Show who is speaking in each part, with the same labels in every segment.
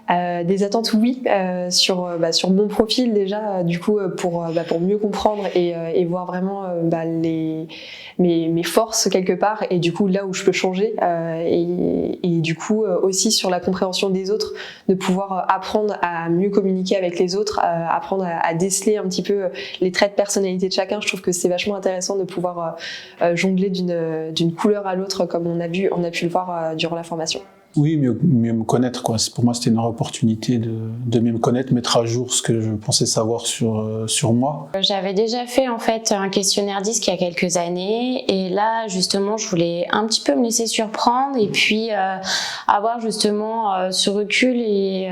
Speaker 1: Des attentes, oui, sur mon profil déjà, du coup, pour mieux comprendre et voir vraiment mes forces quelque part, et du coup là où je peux changer, et du coup aussi sur la compréhension des autres, de pouvoir apprendre à mieux communiquer avec les autres, apprendre à déceler un petit peu les traits de personnalité de chacun. Je trouve que c'est vachement intéressant de pouvoir jongler d'une couleur à l'autre, comme on a pu le voir durant la formation.
Speaker 2: Oui, mieux me connaître, quoi. Pour moi, c'était une opportunité de mieux me connaître, mettre à jour ce que je pensais savoir sur moi.
Speaker 3: J'avais déjà fait en fait un questionnaire DISC il y a quelques années, et là justement je voulais un petit peu me laisser surprendre et puis avoir justement ce recul et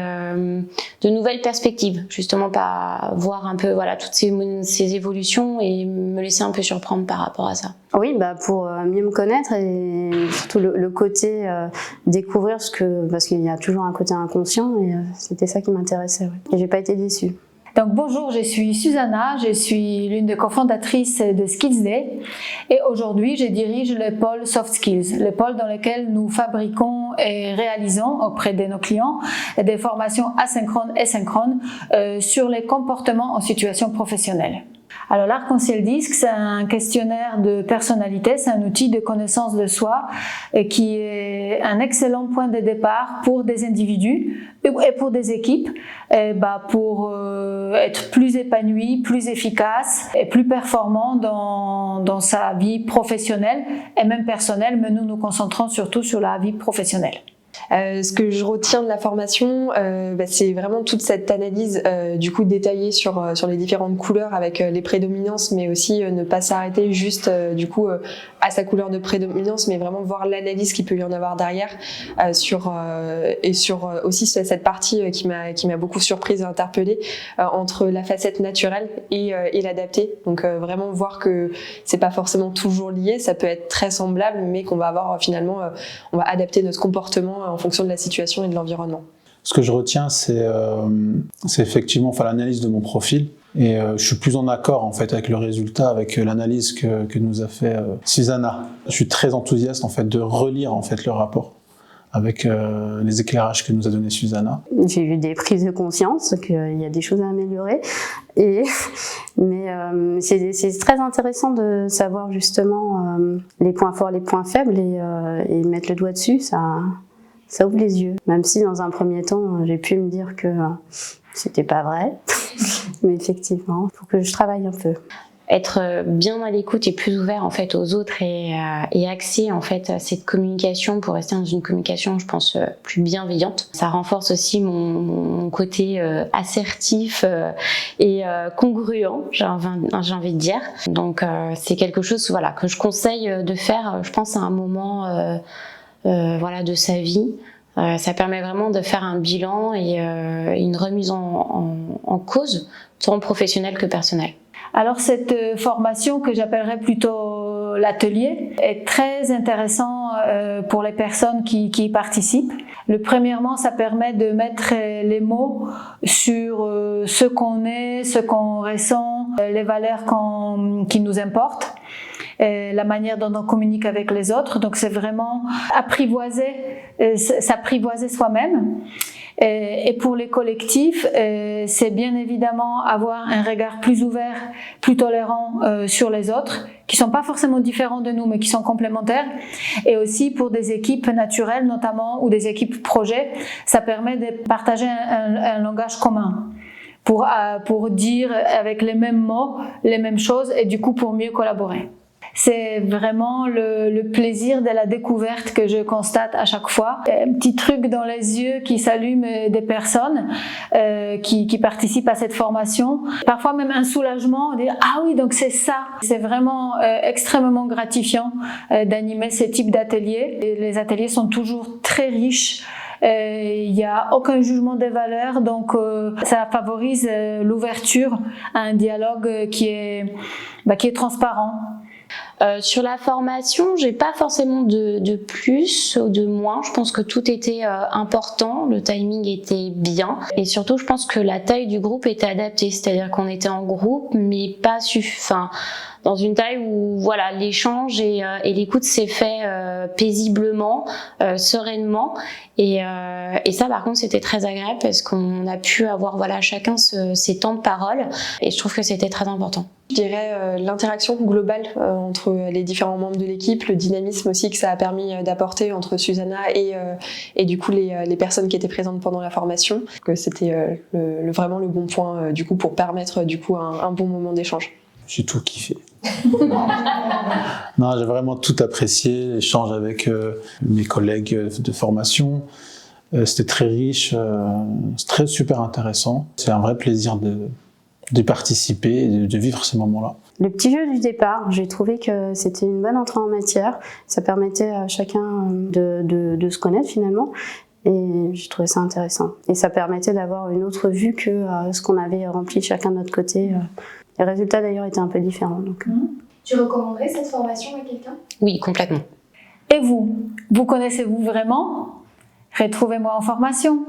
Speaker 3: de nouvelles perspectives, justement pas voir un peu voilà toutes ces évolutions et me laisser un peu surprendre par rapport à ça.
Speaker 4: Oui, pour mieux me connaître et surtout le côté découvrir parce qu'il y a toujours un côté inconscient, et c'était ça qui m'intéressait. Ouais. Et j'ai pas été déçue.
Speaker 5: Donc bonjour, je suis Susanna, je suis l'une des cofondatrices de Skills Day, et aujourd'hui je dirige le pôle Soft Skills, le pôle dans lequel nous fabriquons et réalisons auprès de nos clients des formations asynchrones et synchrones sur les comportements en situation professionnelle. Alors l'Arc-en-Ciel DISC, c'est un questionnaire de personnalité, c'est un outil de connaissance de soi qui est un excellent point de départ pour des individus et pour des équipes, pour être plus épanoui, plus efficace et plus performant dans sa vie professionnelle et même personnelle, mais nous nous concentrons surtout sur la vie professionnelle.
Speaker 1: Ce que je retiens de la formation, c'est vraiment toute cette analyse du coup détaillée sur les différentes couleurs avec les prédominances, mais aussi ne pas s'arrêter juste à sa couleur de prédominance, mais vraiment voir l'analyse qu'il peut y en avoir derrière, sur aussi cette partie qui m'a beaucoup surprise et interpellée, entre la facette naturelle et l'adaptée. Donc vraiment voir que c'est pas forcément toujours lié, ça peut être très semblable, mais qu'on va avoir finalement, on va adapter notre comportement en fonction de la situation et de l'environnement.
Speaker 2: Ce que je retiens, c'est effectivement l'analyse de mon profil, et je suis plus en accord en fait avec le résultat, avec l'analyse que nous a fait Susanna. Je suis très enthousiaste en fait de relire en fait le rapport avec les éclairages que nous a donné Susanna.
Speaker 4: J'ai eu des prises de conscience qu'il y a des choses à améliorer, mais c'est très intéressant de savoir justement les points forts, les points faibles, et mettre le doigt dessus. Ça ouvre les yeux, même si dans un premier temps j'ai pu me dire que c'était pas vrai, mais effectivement, il faut que je travaille un peu.
Speaker 3: Être bien à l'écoute et plus ouvert en fait aux autres et axer en fait cette communication pour rester dans une communication, je pense, plus bienveillante. Ça renforce aussi mon côté assertif et congruent, j'ai envie de dire. Donc c'est quelque chose que je conseille de faire, je pense, à un moment de sa vie. Ça permet vraiment de faire un bilan et une remise en cause, tant professionnelle que personnelle.
Speaker 5: Alors cette formation, que j'appellerais plutôt l'atelier, est très intéressant pour les personnes qui y participent. Premièrement, ça permet de mettre les mots sur ce qu'on est, ce qu'on ressent, les valeurs qui nous importent, la manière dont on communique avec les autres. Donc c'est vraiment s'apprivoiser soi-même. Et pour les collectifs, c'est bien évidemment avoir un regard plus ouvert, plus tolérant sur les autres, qui sont pas forcément différents de nous, mais qui sont complémentaires. Et aussi pour des équipes naturelles notamment, ou des équipes projets, ça permet de partager un langage commun. Pour dire avec les mêmes mots, les mêmes choses, et du coup pour mieux collaborer. C'est vraiment le plaisir de la découverte que je constate à chaque fois. Un petit truc dans les yeux qui s'allume des personnes qui participent à cette formation. Parfois même un soulagement, de dire « Ah oui, donc c'est ça ». C'est vraiment extrêmement gratifiant d'animer ce type d'ateliers. Les ateliers sont toujours très riches. Il n'y a aucun jugement des valeurs, donc ça favorise l'ouverture à un dialogue qui est transparent.
Speaker 3: Sur la formation, j'ai pas forcément de plus ou de moins. Je pense que tout était important, le timing était bien, et surtout, je pense que la taille du groupe était adaptée, c'est-à-dire qu'on était en groupe, mais pas dans une taille où voilà, l'échange et l'écoute s'est fait paisiblement, sereinement, et ça par contre c'était très agréable parce qu'on a pu avoir voilà chacun ses temps de parole, et je trouve que c'était très important.
Speaker 1: Je dirais l'interaction globale entre les différents membres de l'équipe, le dynamisme aussi que ça a permis d'apporter entre Susanna et du coup les personnes qui étaient présentes pendant la formation, que c'était vraiment le bon point du coup pour permettre du coup un bon moment d'échange.
Speaker 2: J'ai tout kiffé. Non, j'ai vraiment tout apprécié, l'échange avec mes collègues de formation. C'était très riche, très super intéressant. C'est un vrai plaisir de participer et de vivre ces moments-là.
Speaker 4: Le petit jeu du départ, j'ai trouvé que c'était une bonne entrée en matière. Ça permettait à chacun de se connaître finalement. Et j'ai trouvé ça intéressant. Et ça permettait d'avoir une autre vue que ce qu'on avait rempli chacun de notre côté. Les résultats d'ailleurs étaient un peu différents. Donc.
Speaker 6: Tu recommanderais cette formation à quelqu'un ?
Speaker 3: Oui, complètement.
Speaker 5: Et vous connaissez-vous vraiment ? Retrouvez-moi en formation.